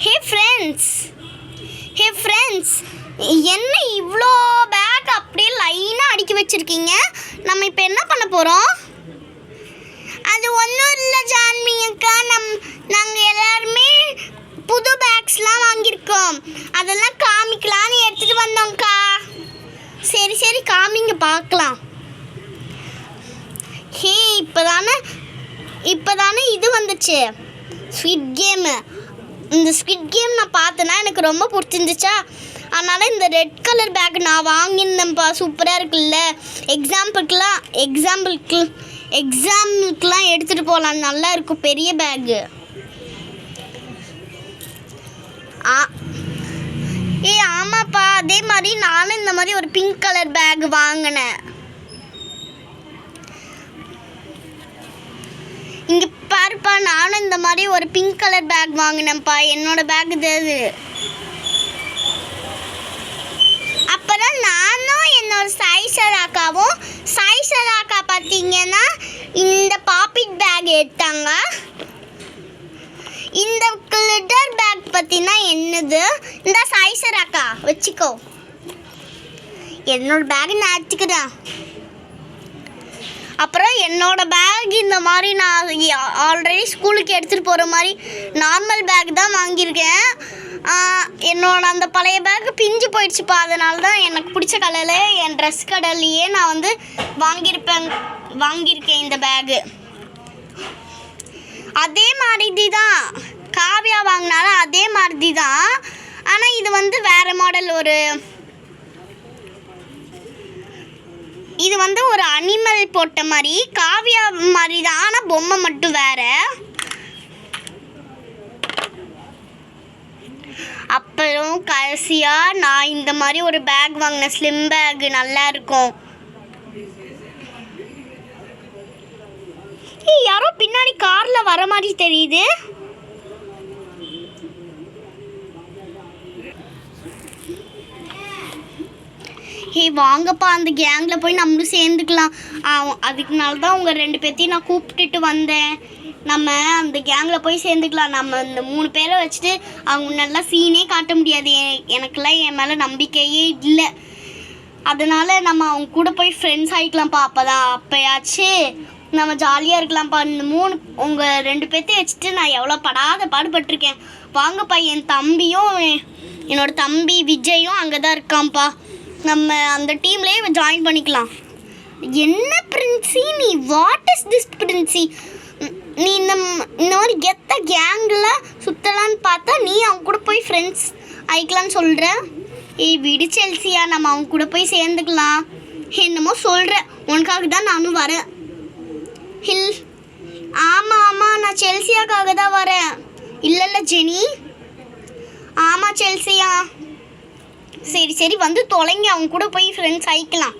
Hey friends, என்ன இவ்வளோ back அப்படியே லைனாக அடுக்கி வச்சுருக்கீங்க? நம்ம இப்போ என்ன பண்ண போகிறோம்? அது ஒன்றும் இல்லை ஜான்வி அக்கா, நாங்கள் எல்லாருமே புது பேக்ஸ்லாம் வாங்கியிருக்கோம். அதெல்லாம் காமிக்கலான்னு எடுத்துகிட்டு வந்தோம்க்கா. சரி காமிங்க பார்க்கலாம். ஹே, இப்போதானே இது வந்துச்சு, ஸ்குவிட் கேமு. இந்த ஸ்குவிட் கேம் நான் பார்த்தேன்னா எனக்கு ரொம்ப பிடிச்சிருந்துச்சா, அதனால் இந்த ரெட் கலர் பேக் நான் வாங்கியிருந்தேன்ப்பா. சூப்பராக இருக்குல்ல, எக்ஸாம்பிளுக்கெலாம் எடுத்துகிட்டு போகலாம். நல்லா இருக்கும், பெரிய பேக்கு. ஆமாப்பா, அதே மாதிரி நானும் இந்த மாதிரி ஒரு பிங்க் கலர் பேக் வாங்கினேன். இங்கே பாருப்பா, நானும் இந்த மாதிரி ஒரு பிங்க் கலர் பேக் வாங்கினேன்ப்பா. என்னோட பேக் இது. அப்புறம் நானும் என்னோட சாய்சர் அக்கா பார்த்தீங்கன்னா இந்த பாப்பிட் பேக் எடுத்தாங்க. இந்த கிளிட்டர் பேக் பார்த்தீங்கன்னா என்னது, இந்த சாய்சர் அக்கா வச்சுக்கோ. என்னோட பேக் நான் எடுத்துக்கிறேன். அப்புறம் என்னோட பேக் இந்த மாதிரி நான் ஆல்ரெடி ஸ்கூலுக்கு எடுத்துகிட்டு போகிற மாதிரி நார்மல் பேக் தான் வாங்கியிருக்கேன். என்னோட அந்த பழைய பேக் பிஞ்சு போயிடுச்சுப்பா. அதனால தான் எனக்கு பிடிச்ச கலரில் என் ட்ரெஸ் கடையிலையே நான் வந்து வாங்கியிருக்கேன் இந்த பேகு. அதே மாதிரி தான் காவியா வாங்கினாலும் அதே மாதிரி தான். ஆனால் இது வந்து வேறு மாடல். இது வந்து ஒரு அனிமல் போட்ட மாதிரி, காவியா மாதிரி தான், ஆனால் பொம்மை மட்டும் வேறு. அப்புறம் கடைசியாக நான் இந்த மாதிரி ஒரு பேக் வாங்கினேன், ஸ்லிம் பேக். நல்லா இருக்கும். யாரோ பின்னாடி காரில் வர மாதிரி தெரியுது. வாங்கப்பா, அந்த கேங்கில் போய் நம்மளும் சேர்ந்துக்கலாம். அதுக்குனால தான் உங்கள் 2 பேர்த்தையும் நான் கூப்பிட்டுட்டு வந்தேன். நம்ம அந்த கேங்கில் போய் சேர்ந்துக்கலாம். நம்ம இந்த 3 பேரை வச்சுட்டு அவங்க முன்னெல்லாம் சீனே காட்ட முடியாது. எனக்கெல்லாம் என் மேலே நம்பிக்கையே இல்லை. அதனால் நம்ம அவங்க கூட போய் ஃப்ரெண்ட்ஸ் ஆகிக்கலாம்ப்பா. அப்போயாச்சும் நம்ம ஜாலியாக இருக்கலாம்ப்பா. இந்த உங்கள் 2 பேர்த்தையும் வச்சுட்டு நான் எவ்வளோ பாடுபட்டிருக்கேன். வாங்கப்பா, என் தம்பியும் என்னோடய தம்பி விஜயும் அங்கே தான் இருக்கான்ப்பா. நம்ம அந்த டீம்லேயே ஜாயின் பண்ணிக்கலாம். என்ன பிரின்சி நீ, வாட் இஸ் திஸ் பிரின்சி? நீ இந்த மாதிரி கெத்த கேங்கில் சுற்றலான்னு பார்த்தா நீ அவங்க கூட போய் ஃப்ரெண்ட்ஸ் ஆகிக்கலான்னு சொல்கிற. விடு செல்சியா, நம்ம அவங்க கூட போய் சேர்ந்துக்கலாம். என்னமோ சொல்கிற, உனக்காக தான் நானும் வரேன். ஆமாம், நான் செல்சியாக்காக தான் வரேன். இல்லை ஜெனி. ஆமாம் செல்சியா. சரி வந்து தொலைங்க, அவங்க கூட போய் ஃப்ரெண்ட்ஸ் ஆகிக்கலாம்.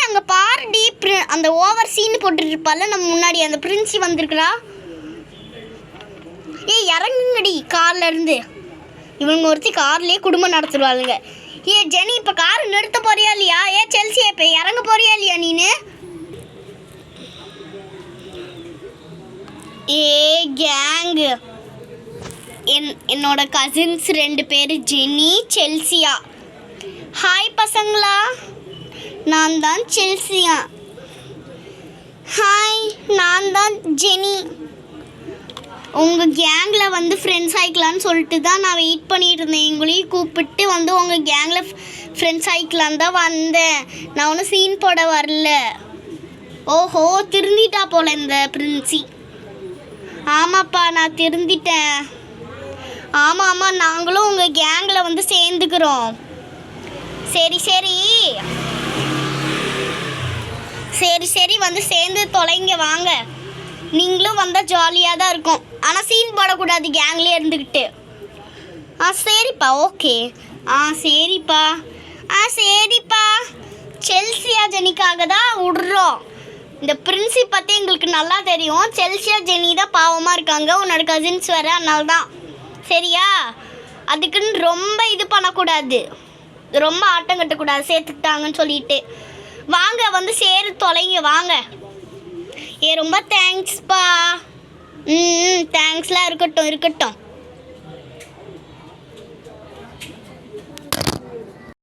அங்கே பாருடி, அந்த ஓவர் சீன் போட்டுருப்பால நம்ம முன்னாடி அந்த பிரின்சி வந்திருக்கிறா. இறங்குங்கடி கார்ல இருந்து. இவங்க ஒருத்தி கார்லேயே குடும்பம் நடத்துருவாளுங்க. ஜெனி, இப்போ கார் நிறுத்த போறியா இல்லையா? செல்சியா, இப்போ இறங்க போறியா இல்லையா நீனு? கேங்கு என்னோட கசின்ஸ் 2 பேர், ஜெனி, செல்சியா. ஹாய் பசங்களா, நான் தான் செல்சியா. ஹாய், நான் தான் ஜெனி. உங்கள் கேங்கில் வந்து ஃப்ரெண்ட்ஸ் ஆகிக்கலான்னு சொல்லிட்டு தான் நான் வெயிட் பண்ணிட்டு இருந்தேன். எங்களையும் கூப்பிட்டு வந்து உங்கள் கேங்கில் ஃப்ரெண்ட்ஸ் ஆகிக்கலான்னு தான் வந்தேன். நான் ஒன்றும் சீன் போட வரல. ஓஹோ, திருந்திட்டா போல இந்த பிரின்சி. ஆமாப்பா, நான் திருந்திட்டேன். ஆமாம், நாங்களும் உங்கள் கேங்கில் வந்து சேர்ந்துக்கிறோம். சரி வந்து சேர்ந்து தொலைங்க வாங்க. நீங்களும் வந்தால் ஜாலியாக தான் இருக்கும். ஆனால் சீன் போடக்கூடாது கேங்லேயே இருந்துக்கிட்டு. சரிப்பா, ஓகே. சரிப்பா. செல்சியா ஜெனிக்காக தான் விடுறோம். இந்த பிரின்சி பற்றி எங்களுக்கு நல்லா தெரியும். செல்சியா ஜெனி தான் பாவமாக இருக்காங்க, உன்னோட கசின்ஸ் வேறு. அதனால தான் சரியா, அதுக்குன்னு ரொம்ப இது பண்ணக்கூடாது. ரொம்ப ஆட்டம் கட்டக்கூடாது சேர்த்துக்கிட்டாங்கன்னு சொல்லிட்டு. வாங்க வந்து சேரு தொலைங்க வாங்க. ரொம்ப தேங்க்ஸ்ப்பா. தேங்க்ஸ்லாம் இருக்கட்டும் இருக்கட்டும்.